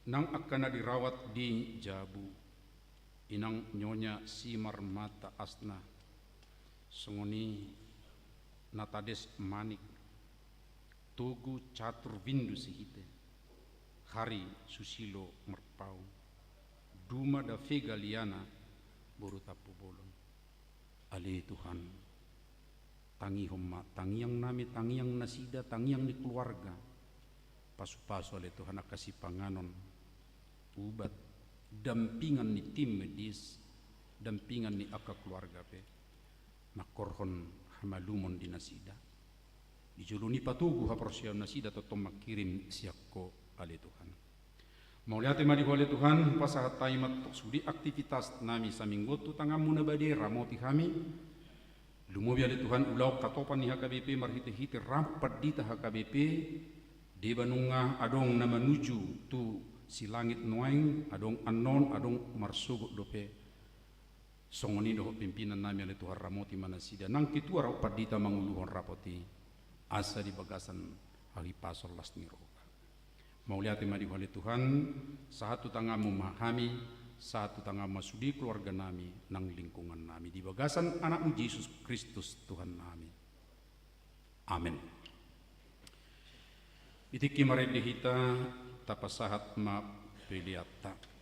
nang akan dirawat di Jabu inang nyonya Simar Mata Asna songoni Natades Manik Tugu Catur Windu Sihite Hari Susilo Merpau Duma da Vega Liana Boru Tapu Bolon. Ali Tuhan tangi homma tangi yang nami tangi yang nasida tangi yang di keluarga pasu-pasu oleh Tuhan kasih panganon ubat dampingan ni tim medis, dampingan ni aka keluarga pe, nakorhon hamalumon di nasida. Dijuluni patugu haprosiam nasida toto makirim siakko ale Tuhan. Mauliati madi oleh Tuhan pasahat taimat sudi aktivitas nami saminggotu tangamu na bade ramoti kami. Lumubi ale Tuhan ulau katopan ni HKBP marhite-hite rapat di HKBP di banunga adong na menuju tu si langit nuaing adong anon adong marsugo dope songoni do pimpinan nami ale Tuhan ramoti manasida nang kitu arau padita manguluhon rapoti asa di bagasan hali pasor las niroga mauliati madi wali Tuhan satu tangamu mahami satu tangamu sudi keluarga nami nang lingkungan nami di bagasan anakmu Yesus Kristus Tuhan nami amin. Itiki maredihita tapasahat ma piliata.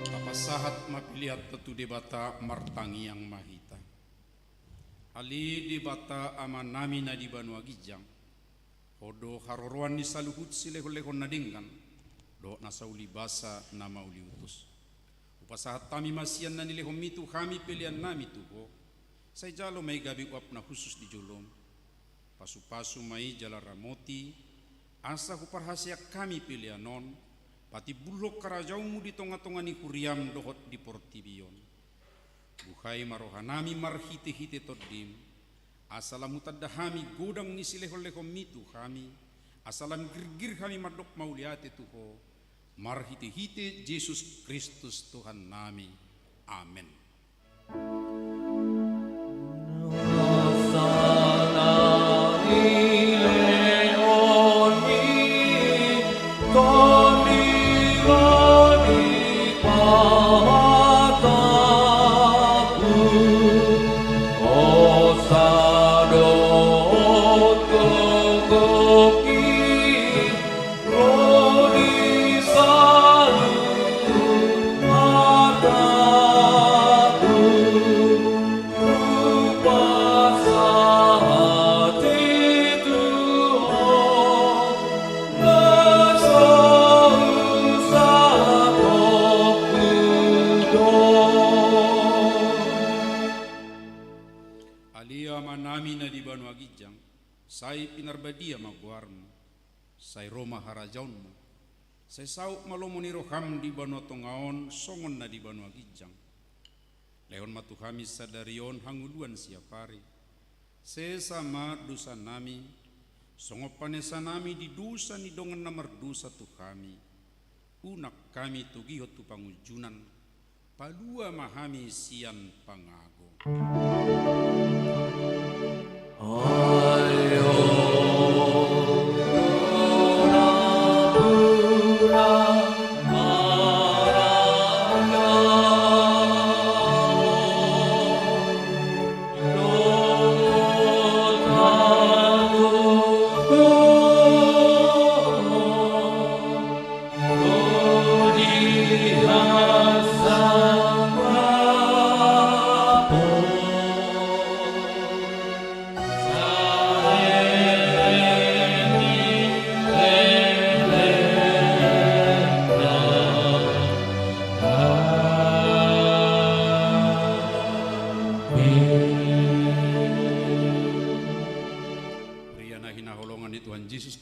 Tapasahat mapiliat tetu debata martangi yang mahita. Ali debata ama nami na di Banua Gijang. Hodo haroroan ni saluhut silehon-lehon nadingkan. Do nasauli basa nama uli utus. Upasahat tami masian na nilehon mitu kami pilihan nami tuho. Say jalo may gabi uap na khusus di julom. Pasu-pasu may jala ramoti. Asa kuparhasya kami pilihan non. Pati bulok karajaumu di tonga-tonga ni kuriam dohot di portibion. Buhay marohanami marhite-hite toddim. Asalam utadahami godang ni silehon-lehon mitu kami. Asalam girgir kami madok mauliate tuho. Marhite-hite Yesus Kristus Tuhan nami. Amin. Sai pinarbadia maguarmu, sai Roma harajaunmu, sai sauk malomoni roham di Banua Tongaon, songon na di Banua Gijang. Lehon matu kami sadarion hanguluan siapari, sesama dosa nami, songopanesa nami di dosa ni dongan namar dosa tu kami. Unak kami tugiho tu pangujunan, palua mahami sian pangago.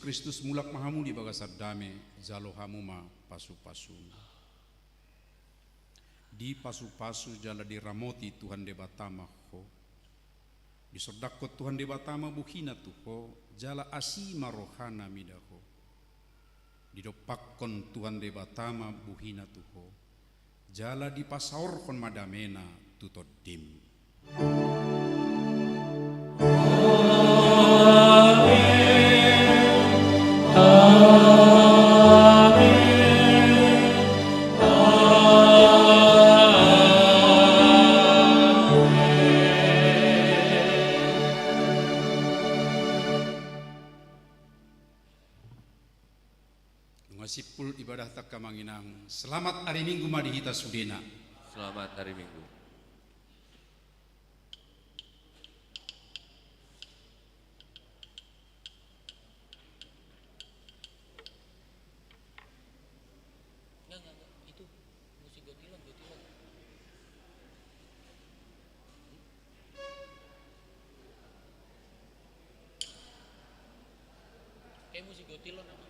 Kristus mulak mahamu di bagasar dame jalo hamuma pasu-pasu. Di pasu-pasu jala di ramoti Tuhan de batama ho. Di sodakot Tuhan de batama buhina tuho jala asima rohana midaho. Di dopakon Tuhan de batama buhina tuho jala di pasaorkon madamena tutodim. Sipul ibadah tak kamanginang. Selamat hari Minggu madihita sudena. Selamat hari Minggu. Enggak, itu musik gotilon. Kayak musik gotilon apa?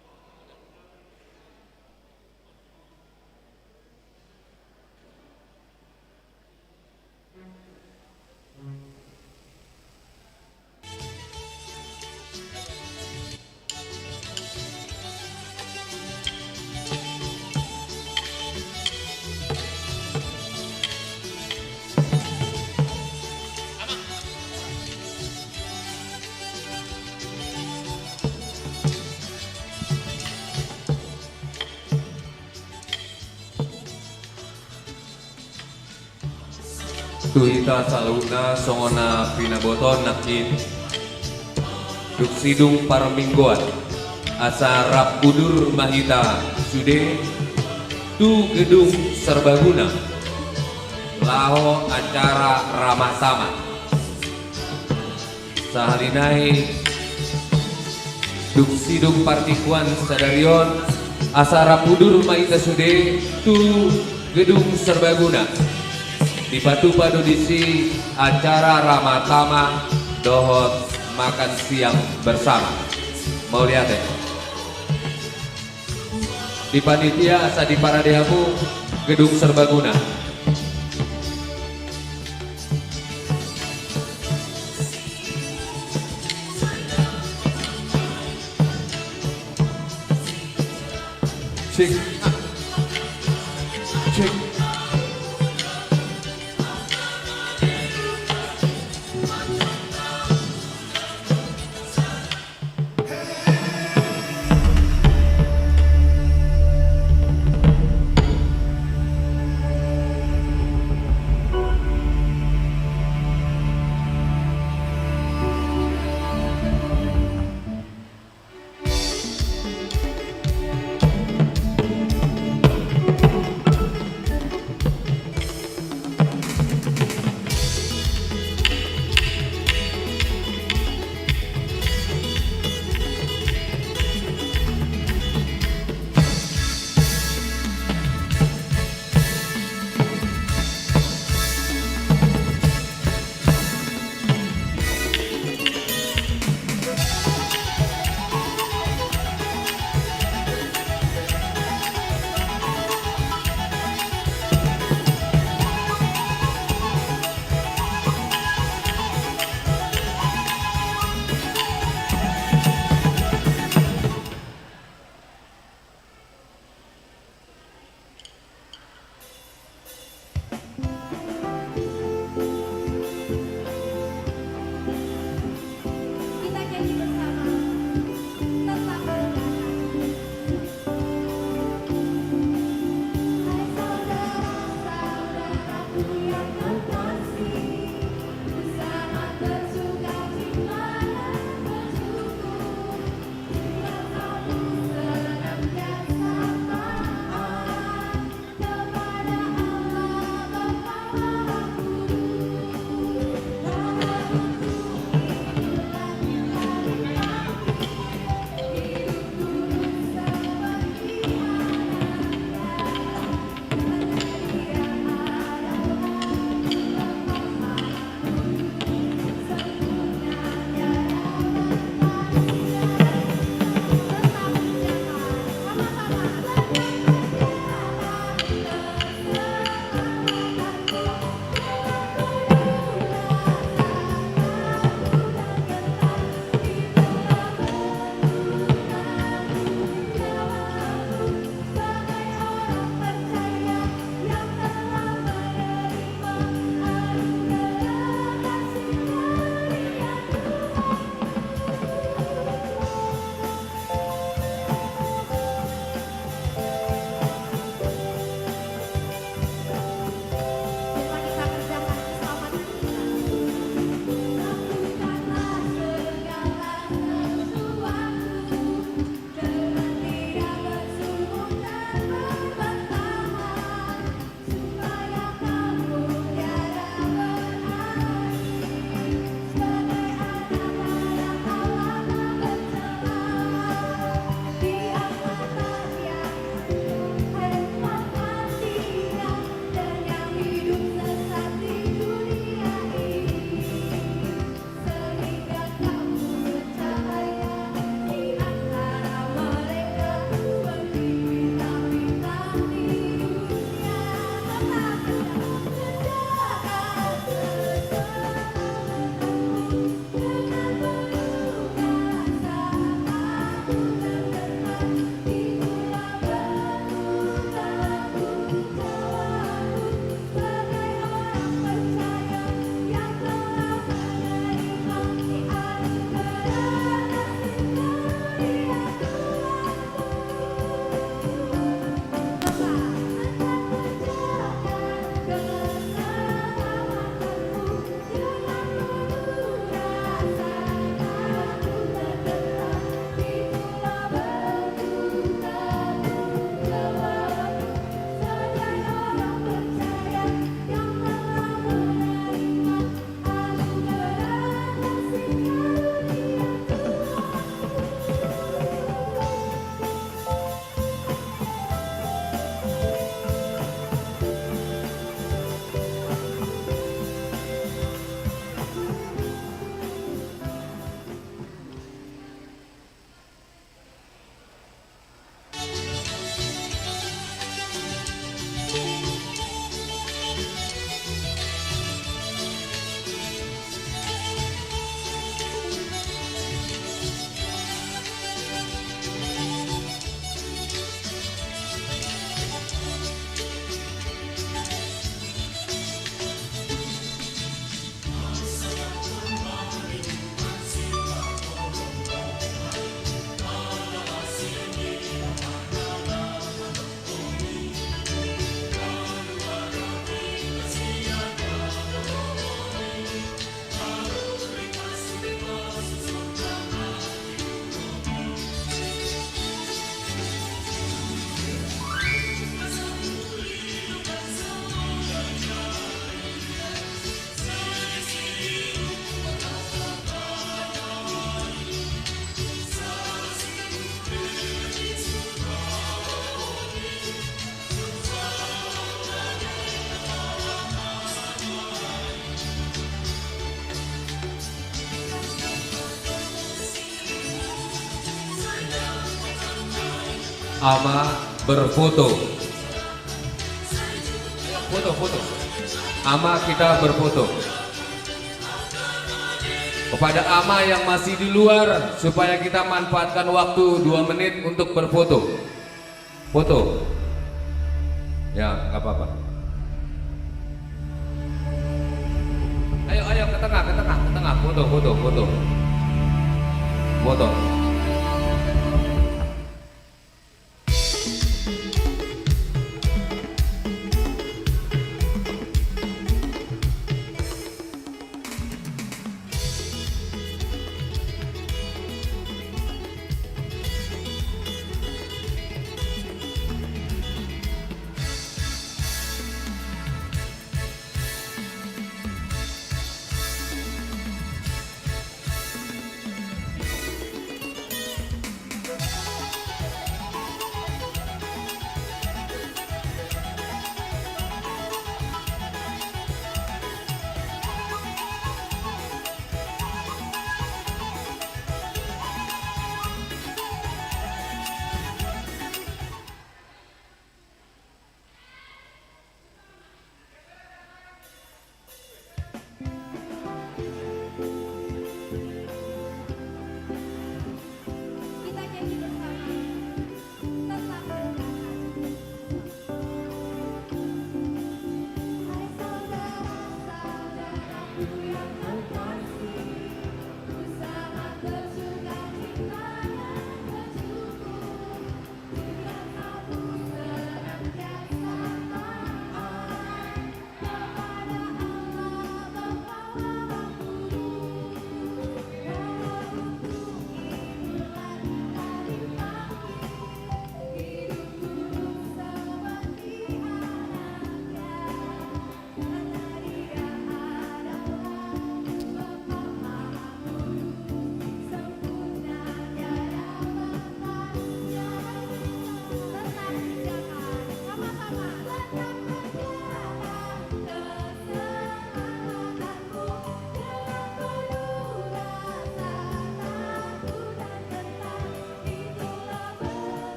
Tuhita saluna songona pinaboton nakin Duk sidung paraminggoan asa Rapudur Mahita Sude tu gedung serbaguna laho acara ramah tamah sahalinai duk sidung partikuan sadarion asa Rapudur Mahita Sude tu gedung serbaguna dipadu-padu disi acara ramah tamah dohot makan siang bersama. Mau lihat ya? Di panitia asa di Paradehamu gedung serbaguna. Cek. Cek. ama berfoto. Foto. Ama kita berfoto. Kepada ama yang masih di luar, supaya kita manfaatkan waktu 2 menit untuk berfoto. Foto. Ya, nggak apa-apa. Ayo ke tengah, foto. Foto.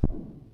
Tuhan.